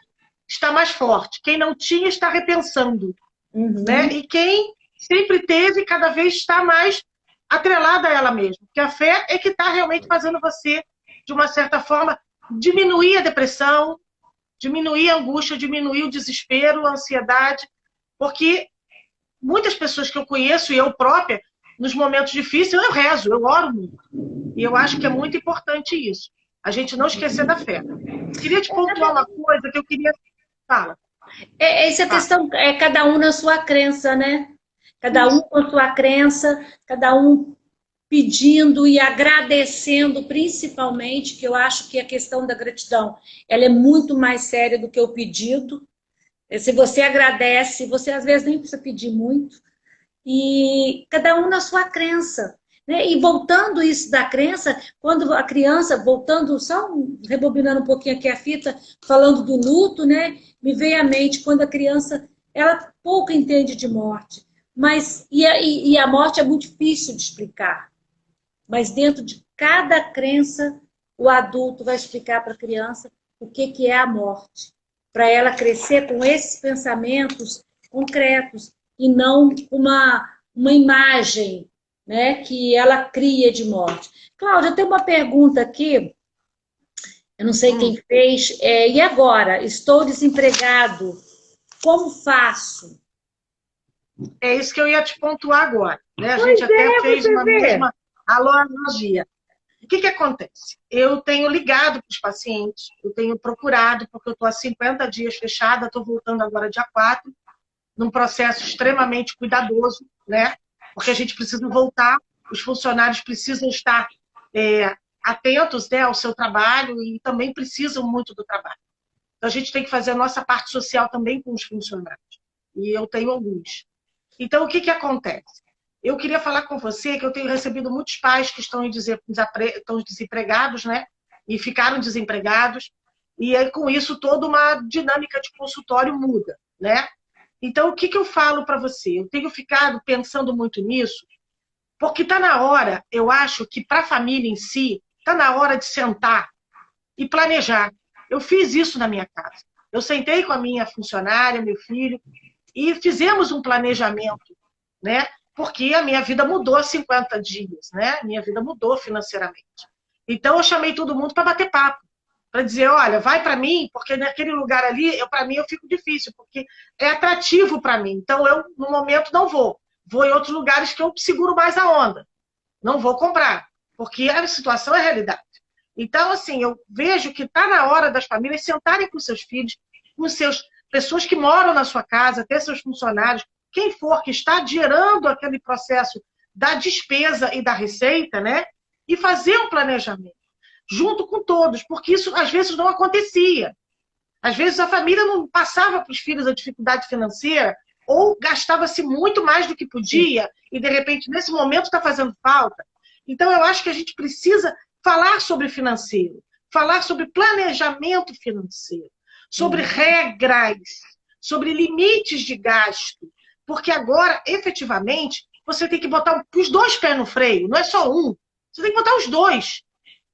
está mais forte, quem não tinha está repensando. Né? E quem sempre teve, cada vez está mais atrelada a ela mesma. Porque a fé é que está realmente fazendo você, de uma certa forma, diminuir a depressão, diminuir a angústia, diminuir o desespero, a ansiedade. Porque muitas pessoas que eu conheço, e eu própria, nos momentos difíceis, eu rezo, eu oro muito. E eu acho que é muito importante isso. A gente não esquecer da fé. Queria te pontuar uma coisa que eu queria... Fala. Essa questão é cada um na sua crença, né? Cada um com a sua crença, cada um pedindo e agradecendo, principalmente, que eu acho que a questão da gratidão, ela é muito mais séria do que o pedido. Se você agradece, você às vezes nem precisa pedir muito. E cada um na sua crença. Né? E voltando isso da crença, quando a criança, voltando, só rebobinando um pouquinho aqui a fita, falando do luto, né? Me veio à mente quando a criança, ela pouco entende de morte. Mas, e a morte é muito difícil de explicar. Mas dentro de cada crença, o adulto vai explicar para a criança o que é a morte. Para ela crescer com esses pensamentos concretos e não uma imagem, né, que ela cria de morte. Cláudia, tem uma pergunta aqui, eu não sei quem fez, e agora? Estou desempregado, como faço? É isso que eu ia te pontuar agora. Né? A gente até fez uma mesma analogia. O que acontece? Eu tenho ligado para os pacientes, eu tenho procurado, porque eu estou há 50 dias fechada, estou voltando agora dia 4, num processo extremamente cuidadoso, né? Porque a gente precisa voltar, os funcionários precisam estar atentos, né, ao seu trabalho e também precisam muito do trabalho. Então, a gente tem que fazer a nossa parte social também com os funcionários. E eu tenho alguns. Então, o que acontece? Eu queria falar com você que eu tenho recebido muitos pais que estão desempregados, né? E ficaram desempregados. E aí, com isso, toda uma dinâmica de consultório muda, né? Então, o que eu falo para você? Eu tenho ficado pensando muito nisso, porque está na hora, eu acho que para a família em si, está na hora de sentar e planejar. Eu fiz isso na minha casa. Eu sentei com a minha funcionária, meu filho, e fizemos um planejamento, né? Porque a minha vida mudou há 50 dias, né? Minha vida mudou financeiramente. Então, eu chamei todo mundo para bater papo, para dizer, olha, vai para mim, porque naquele lugar ali, para mim, eu fico difícil, porque é atrativo para mim. Então, eu, no momento, não vou. Vou em outros lugares que eu seguro mais a onda. Não vou comprar, porque a situação é a realidade. Então, assim, eu vejo que está na hora das famílias sentarem com seus filhos, com seus pessoas que moram na sua casa, até seus funcionários, quem for que está gerando aquele processo da despesa e da receita, né? E fazer um planejamento junto com todos, porque isso às vezes não acontecia. Às vezes a família não passava para os filhos a dificuldade financeira ou gastava-se muito mais do que podia e, de repente, nesse momento está fazendo falta. Então, eu acho que a gente precisa falar sobre financeiro, falar sobre planejamento financeiro, sobre regras, sobre limites de gasto, porque agora, efetivamente, você tem que botar os dois pés no freio, não é só um. Você tem que botar os dois.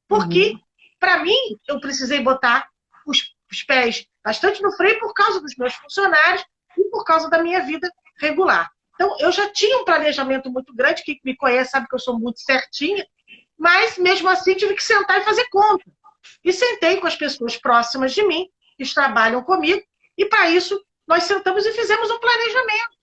Porque, para mim, eu precisei botar os pés bastante no freio por causa dos meus funcionários e por causa da minha vida regular. Então, eu já tinha um planejamento muito grande, quem me conhece sabe que eu sou muito certinha, mas, mesmo assim, tive que sentar e fazer conta. E sentei com as pessoas próximas de mim, que trabalham comigo, e, para isso, nós sentamos e fizemos um planejamento.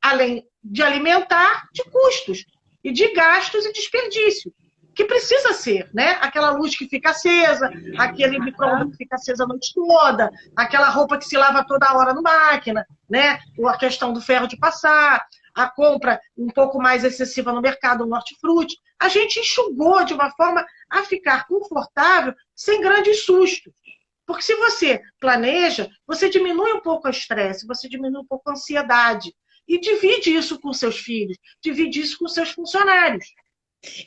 Além de alimentar, de custos, e de gastos e desperdício. Que precisa ser, né? Aquela luz que fica acesa, aquele micro-ondas que fica acesa a noite toda, aquela roupa que se lava toda hora no máquina, né? Ou a questão do ferro de passar, a compra um pouco mais excessiva no mercado, no hortifruti. A gente enxugou de uma forma a ficar confortável, sem grandes sustos. Porque se você planeja, você diminui um pouco o estresse, você diminui um pouco a ansiedade. E divide isso com seus filhos, divide isso com seus funcionários.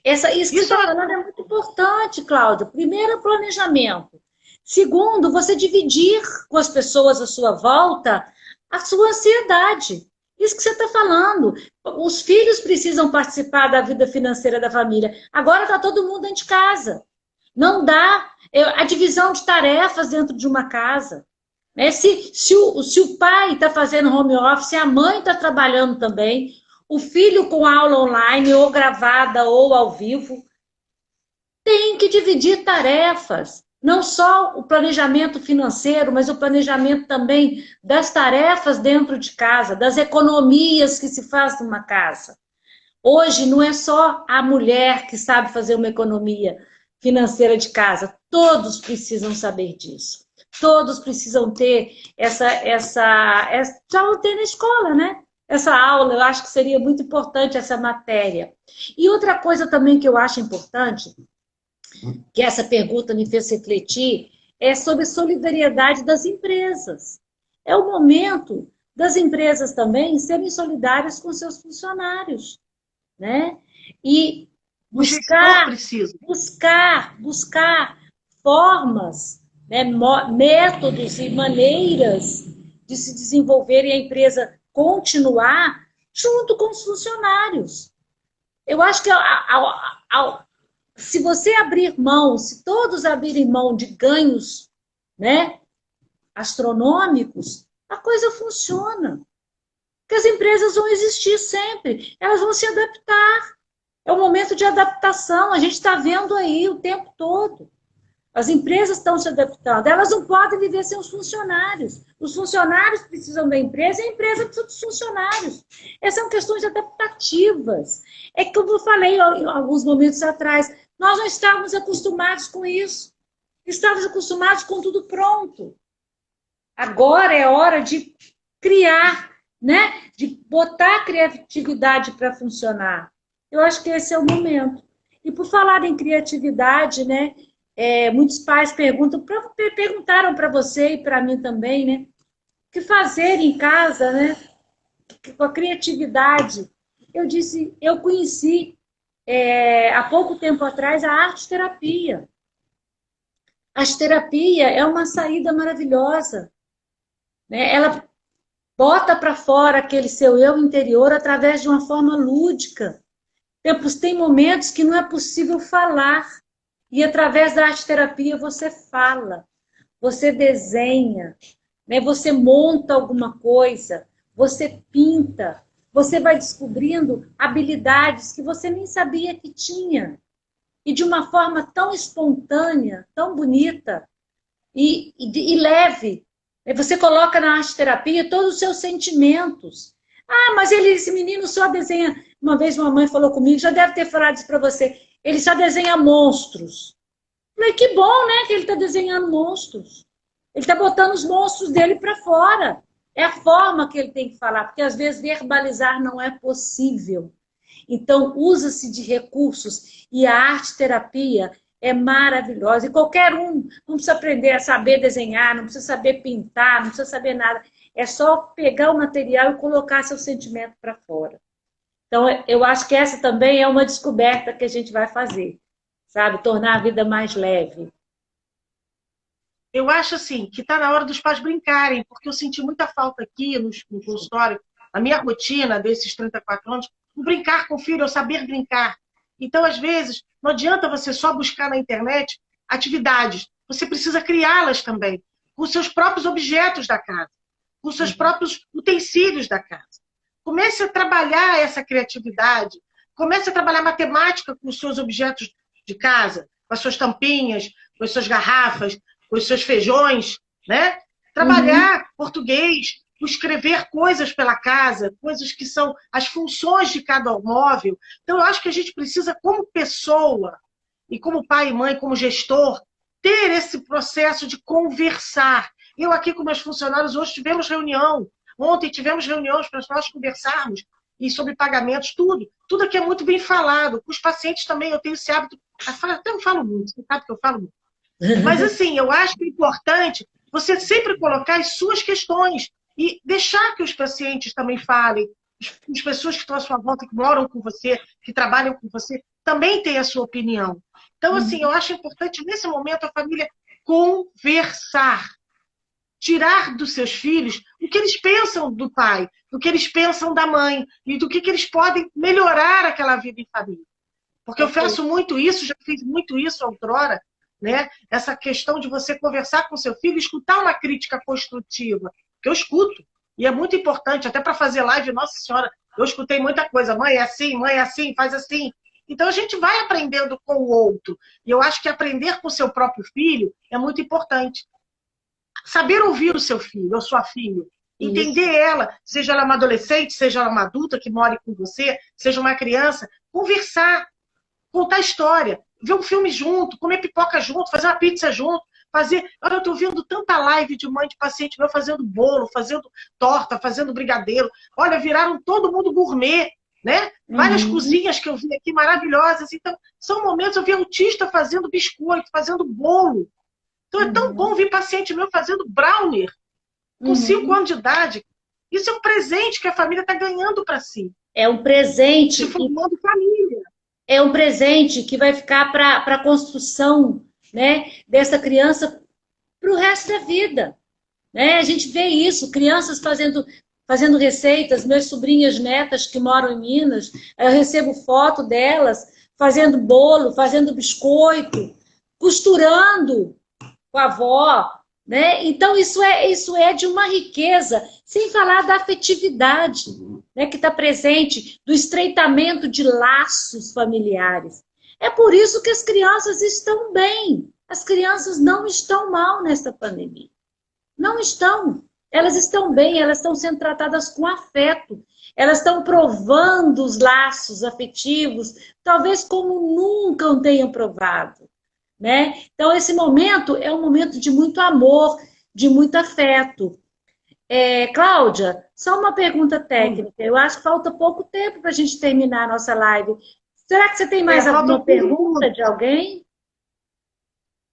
Isso que você está falando é muito importante, Cláudia. Primeiro, planejamento. Segundo, você dividir com as pessoas à sua volta a sua ansiedade. Isso que você está falando. Os filhos precisam participar da vida financeira da família. Agora está todo mundo dentro de casa. Não dá a divisão de tarefas dentro de uma casa. Né? Se o pai está fazendo home office, a mãe está trabalhando também, o filho com aula online, ou gravada, ou ao vivo, tem que dividir tarefas. Não só o planejamento financeiro, mas o planejamento também das tarefas dentro de casa, das economias que se faz numa casa. Hoje não é só a mulher que sabe fazer uma economia financeira de casa. Todos precisam saber disso. Todos precisam ter já vão ter na escola, né? Essa aula, eu acho que seria muito importante essa matéria. E outra coisa também que eu acho importante, que essa pergunta me fez refletir, é sobre solidariedade das empresas. É o momento das empresas também serem solidárias com seus funcionários, né? E buscar formas, né, métodos e maneiras de se desenvolver e a empresa continuar junto com os funcionários. Eu acho que se você abrir mão, se todos abrirem mão de ganhos, né, astronômicos, a coisa funciona. Porque as empresas vão existir sempre, elas vão se adaptar. É um momento de adaptação, a gente está vendo aí o tempo todo. As empresas estão se adaptando, elas não podem viver sem os funcionários. Os funcionários precisam da empresa e a empresa precisa dos funcionários. Essas são questões adaptativas. É como eu falei em alguns momentos atrás, nós não estávamos acostumados com isso. Estávamos acostumados com tudo pronto. Agora é hora de criar, né? De botar a criatividade para funcionar. Eu acho que esse é o momento. E por falar em criatividade, né? Muitos pais perguntaram para você e para mim também, né? O que fazer em casa, né? Com a criatividade. Eu conheci há pouco tempo atrás a arte-terapia. A arte-terapia é uma saída maravilhosa, né? Ela bota para fora aquele seu eu interior através de uma forma lúdica. Tem momentos que não é possível falar. E através da arte-terapia você fala, você desenha, né? Você monta alguma coisa, você pinta, você vai descobrindo habilidades que você nem sabia que tinha. E de uma forma tão espontânea, tão bonita e leve. Você coloca na arte terapia todos os seus sentimentos. Ah, mas esse menino só desenha. Uma vez uma mãe falou comigo, já deve ter falado isso para você. Ele só desenha monstros. Eu falei, que bom, né, que ele está desenhando monstros. Ele está botando os monstros dele para fora. É a forma que ele tem que falar, porque às vezes verbalizar não é possível. Então, usa-se de recursos e a arte-terapia é maravilhosa. E qualquer um não precisa aprender a saber desenhar, não precisa saber pintar, não precisa saber nada. É só pegar o material e colocar seu sentimento para fora. Então, eu acho que essa também é uma descoberta que a gente vai fazer, sabe? Tornar a vida mais leve. Eu acho assim que está na hora dos pais brincarem, porque eu senti muita falta aqui no consultório, na minha rotina desses 34 anos, o brincar com o filho, eu saber brincar. Então, às vezes, não adianta você só buscar na internet atividades, você precisa criá-las também, com os seus próprios objetos da casa, com os seus próprios utensílios da casa. Comece a trabalhar essa criatividade, comece a trabalhar matemática com os seus objetos de casa, com as suas tampinhas, com as suas garrafas, com os seus feijões, né? Trabalhar português, escrever coisas pela casa, coisas que são as funções de cada móvel. Então, eu acho que a gente precisa, como pessoa, e como pai e mãe, como gestor, ter esse processo de conversar. Eu aqui com meus funcionários, hoje tivemos reunião, ontem tivemos reuniões para nós conversarmos e sobre pagamentos, tudo. Tudo aqui é muito bem falado. Com os pacientes também eu tenho esse hábito, até eu falo muito, você sabe que eu falo muito. Mas, assim, eu acho que é importante você sempre colocar as suas questões e deixar que os pacientes também falem, as pessoas que estão à sua volta, que moram com você, que trabalham com você, também têm a sua opinião. Então, assim, eu acho importante, nesse momento, a família conversar. Tirar dos seus filhos o que eles pensam do pai, o que eles pensam da mãe, e do que eles podem melhorar aquela vida em família. Porque eu faço muito isso, já fiz muito isso outrora, né? Essa questão de você conversar com seu filho, escutar uma crítica construtiva, que eu escuto, e é muito importante, até para fazer live, nossa senhora, eu escutei muita coisa, mãe é assim, faz assim. Então a gente vai aprendendo com o outro, e eu acho que aprender com o seu próprio filho é muito importante. Saber ouvir o seu filho ou sua filha, entender ela, seja ela uma adolescente, seja ela uma adulta que more com você, seja uma criança, conversar, contar história, ver um filme junto, comer pipoca junto, fazer uma pizza junto, fazer... Olha, eu estou vendo tanta live de mãe de paciente meu fazendo bolo, fazendo torta, fazendo brigadeiro. Olha, viraram todo mundo gourmet, né? Várias cozinhas que eu vi aqui maravilhosas. Então, são momentos, eu vi autista fazendo biscoito, fazendo bolo. Então, é tão bom ver paciente meu fazendo brownie com 5 anos de idade. Isso é um presente que a família está ganhando para si. É um presente. Se formando família. É um presente que vai ficar para a construção, né, dessa criança para o resto da vida. Né? A gente vê isso, crianças fazendo receitas, minhas sobrinhas netas que moram em Minas, eu recebo foto delas fazendo bolo, fazendo biscoito, costurando com a avó. Né? Então, isso é de uma riqueza, sem falar da afetividade, né, que está presente, do estreitamento de laços familiares. É por isso que as crianças estão bem. As crianças não estão mal nessa pandemia. Não estão. Elas estão bem, elas estão sendo tratadas com afeto. Elas estão provando os laços afetivos, talvez como nunca o tenham provado. Né? Então, esse momento é um momento de muito amor, de muito afeto. Cláudia, só uma pergunta técnica. Eu acho que falta pouco tempo para a gente terminar a nossa live. Será que você tem mais alguma pergunta de alguém?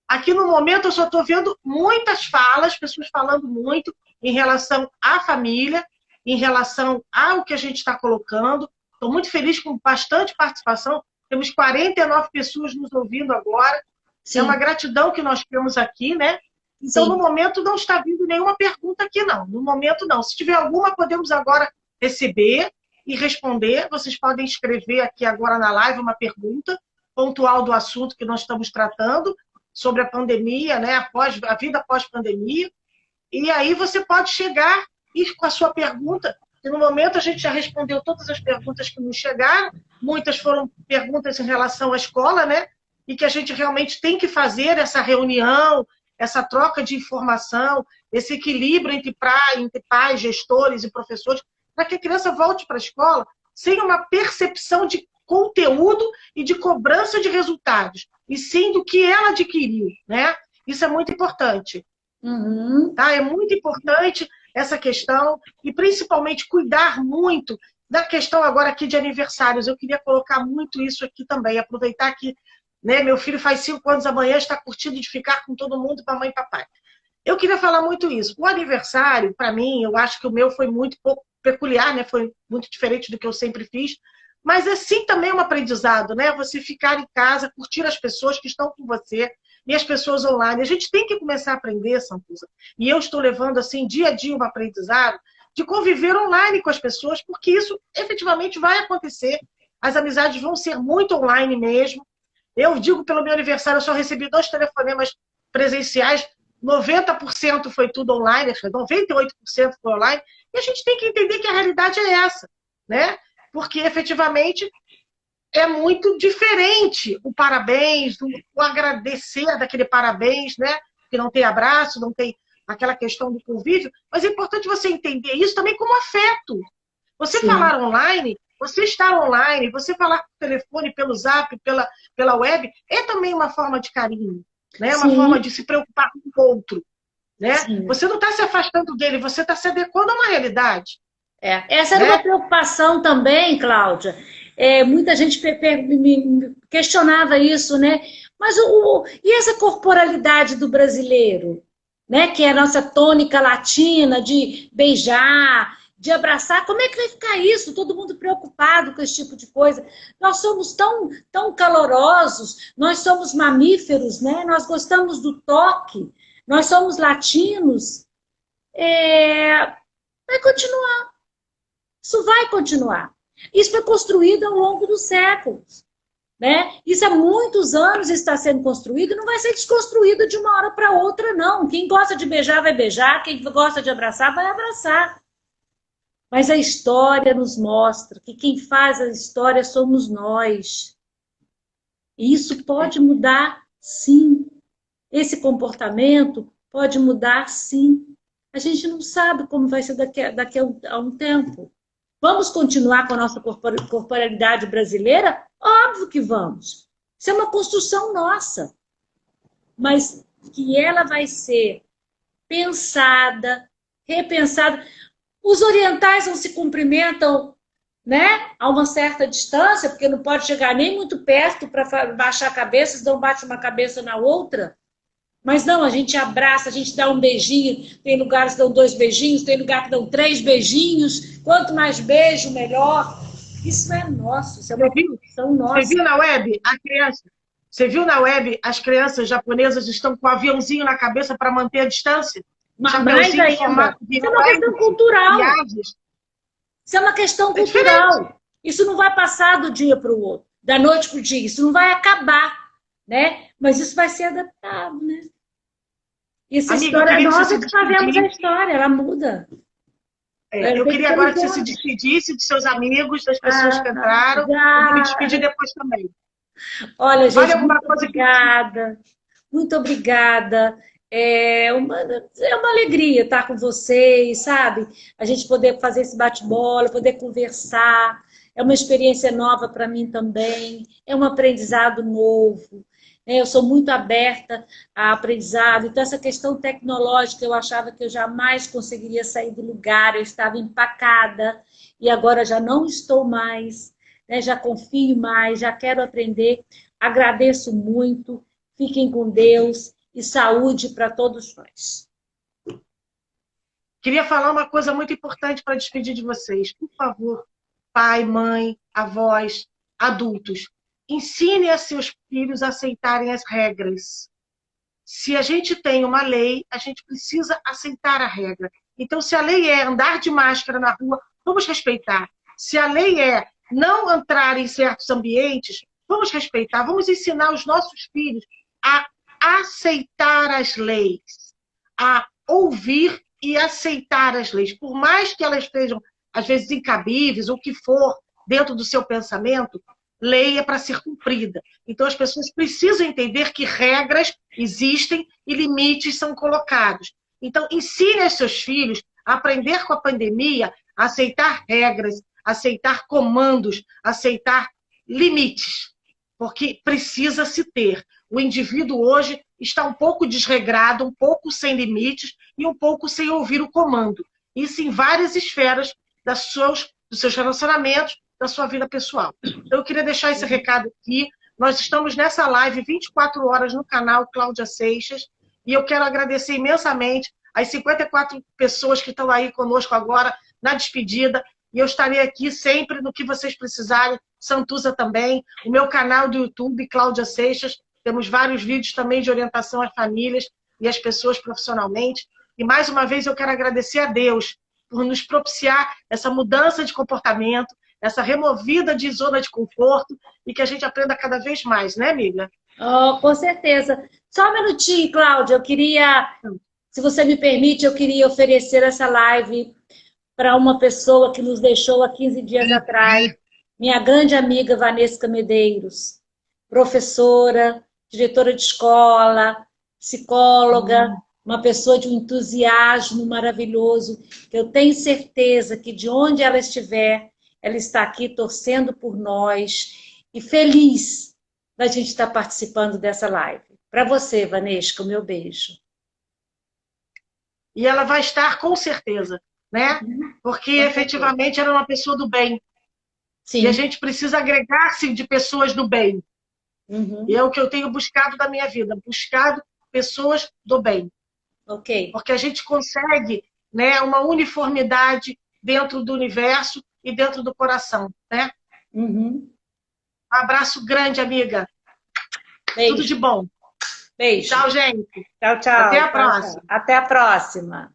Aqui no momento eu só estou vendo muitas falas, pessoas falando muito em relação à família, em relação ao que a gente está colocando. Estou muito feliz com bastante participação. Temos 49 pessoas nos ouvindo agora. Sim. É uma gratidão que nós temos aqui, né? Então, sim, no momento não está vindo nenhuma pergunta aqui, não. No momento, não. Se tiver alguma, podemos agora receber e responder. Vocês podem escrever aqui agora na live uma pergunta pontual do assunto que nós estamos tratando, sobre a pandemia, né? A vida pós-pandemia. E aí você pode chegar e com a sua pergunta, que no momento a gente já respondeu todas as perguntas que nos chegaram, muitas foram perguntas em relação à escola, né? E que a gente realmente tem que fazer essa reunião, essa troca de informação, esse equilíbrio entre pais, gestores e professores, para que a criança volte para a escola sem uma percepção de conteúdo e de cobrança de resultados, e sim do que ela adquiriu, né? Isso é muito importante. Uhum. Tá? É muito importante essa questão, e principalmente cuidar muito da questão agora aqui de aniversários. Eu queria colocar muito isso aqui também, aproveitar que, né, meu filho faz 5 anos amanhã, está curtindo de ficar com todo mundo, mamãe e papai. Eu queria falar muito isso. O aniversário, para mim, eu acho que o meu foi muito pouco peculiar, né? Foi muito diferente do que eu sempre fiz, mas assim também é um aprendizado, né? Você ficar em casa, curtir as pessoas que estão com você e as pessoas online. A gente tem que começar a aprender, Santuza. E eu estou levando, assim, dia a dia um aprendizado de conviver online com as pessoas, porque isso efetivamente vai acontecer. As amizades vão ser muito online mesmo. Eu digo, pelo meu aniversário, eu só recebi 2 telefonemas presenciais, 90% foi tudo online, 98% foi online, e a gente tem que entender que a realidade é essa, né? Porque efetivamente é muito diferente o parabéns, o agradecer daquele parabéns, né? Que não tem abraço, não tem aquela questão do convívio, mas é importante você entender isso também como afeto. Você Sim. falar online, você estar online, você falar por telefone, pelo zap, pela web, é também uma forma de carinho, né? Uma Sim. forma de se preocupar com o outro, né? Sim. Você não está se afastando dele, você está se adequando a uma realidade. Essa era uma preocupação também, Cláudia. Muita gente me questionava isso, né? Mas e essa corporalidade do brasileiro, né? Que é a nossa tônica latina de beijar, de abraçar. Como é que vai ficar isso? Todo mundo preocupado com esse tipo de coisa. Nós somos tão calorosos, nós somos mamíferos, né? Nós gostamos do toque, nós somos latinos. Vai continuar. Isso vai continuar. Isso foi construído ao longo dos séculos, né? Isso há muitos anos está sendo construído e não vai ser desconstruído de uma hora para outra, não. Quem gosta de beijar, vai beijar. Quem gosta de abraçar, vai abraçar. Mas a história nos mostra que quem faz a história somos nós. E isso pode mudar, sim. Esse comportamento pode mudar, sim. A gente não sabe como vai ser daqui a um tempo. Vamos continuar com a nossa corporalidade brasileira? Óbvio que vamos. Isso é uma construção nossa. Mas que ela vai ser pensada, repensada. Os orientais não se cumprimentam, né, a uma certa distância, porque não pode chegar nem muito perto para baixar a cabeça, senão bate uma cabeça na outra. Mas não, a gente abraça, a gente dá um beijinho. Tem lugares que dão 2 beijinhos, tem lugar que dão 3 beijinhos. Quanto mais beijo, melhor. Isso é nosso, isso é uma produção nossa. Você viu na web a criança? Você viu na web as crianças japonesas estão com um aviãozinho na cabeça para manter a distância? Mais ainda. Isso é uma questão cultural. Viagens. Isso é uma questão cultural. Isso não vai passar do dia para o outro, da noite para o dia. Isso não vai acabar. Né? Mas isso vai ser adaptado, né? Essa história nossa que fazemos a história, ela muda. Eu queria agora que você se despedisse dos seus amigos, das pessoas que entraram. Eu vou me despedir depois também. Olha, gente, muito obrigada. Muito obrigada. É uma alegria estar com vocês, sabe? A gente poder fazer esse bate-bola, poder conversar. É uma experiência nova para mim também. É um aprendizado novo. Eu sou muito aberta a aprendizado. Então, essa questão tecnológica, eu achava que eu jamais conseguiria sair do lugar. Eu estava empacada e agora já não estou mais. Né? Já confio mais, já quero aprender. Agradeço muito. Fiquem com Deus e saúde para todos nós. Queria falar uma coisa muito importante para despedir de vocês. Por favor, pai, mãe, avós, adultos, ensine a seus filhos a aceitarem as regras. Se a gente tem uma lei, a gente precisa aceitar a regra. Então, se a lei é andar de máscara na rua, vamos respeitar. Se a lei é não entrar em certos ambientes, vamos respeitar. Vamos ensinar os nossos filhos a aceitar as leis, a ouvir e aceitar as leis. Por mais que elas estejam, às vezes, incabíveis, ou o que for, dentro do seu pensamento, lei é para ser cumprida. Então, as pessoas precisam entender que regras existem e limites são colocados. Então, ensine aos seus filhos a aprender com a pandemia, a aceitar regras, aceitar comandos, aceitar limites, porque precisa se ter. O indivíduo hoje está um pouco desregrado, um pouco sem limites e um pouco sem ouvir o comando. Isso em várias esferas dos seus relacionamentos, da sua vida pessoal. Então, eu queria deixar esse recado aqui. Nós estamos nessa live 24 horas no canal Cláudia Seixas e eu quero agradecer imensamente as 54 pessoas que estão aí conosco agora na despedida. E eu estarei aqui sempre no que vocês precisarem. Santuza também. O meu canal do YouTube, Cláudia Seixas. Temos vários vídeos também de orientação às famílias e às pessoas profissionalmente. E mais uma vez eu quero agradecer a Deus por nos propiciar essa mudança de comportamento, essa removida de zona de conforto e que a gente aprenda cada vez mais, né, amiga? Oh, com certeza. Só um minutinho, Cláudia. Eu queria, se você me permite, eu queria oferecer essa live para uma pessoa que nos deixou há 15 dias atrás, minha grande amiga Vanessa Medeiros, professora, diretora de escola, psicóloga, uma pessoa de um entusiasmo maravilhoso, que eu tenho certeza que de onde ela estiver, ela está aqui torcendo por nós e feliz da gente estar participando dessa live. Para você, Vanessa, o meu beijo. E ela vai estar com certeza, né? Porque efetivamente era uma pessoa do bem. Sim. E a gente precisa agregar-se de pessoas do bem. E é o que eu tenho buscado da minha vida, buscado pessoas do bem. Ok. Porque a gente consegue, né, uma uniformidade dentro do universo e dentro do coração, né? Um abraço grande, amiga. Beijo. Tudo de bom. Beijo. Tchau, gente. Tchau, tchau. Até a próxima. Até a próxima.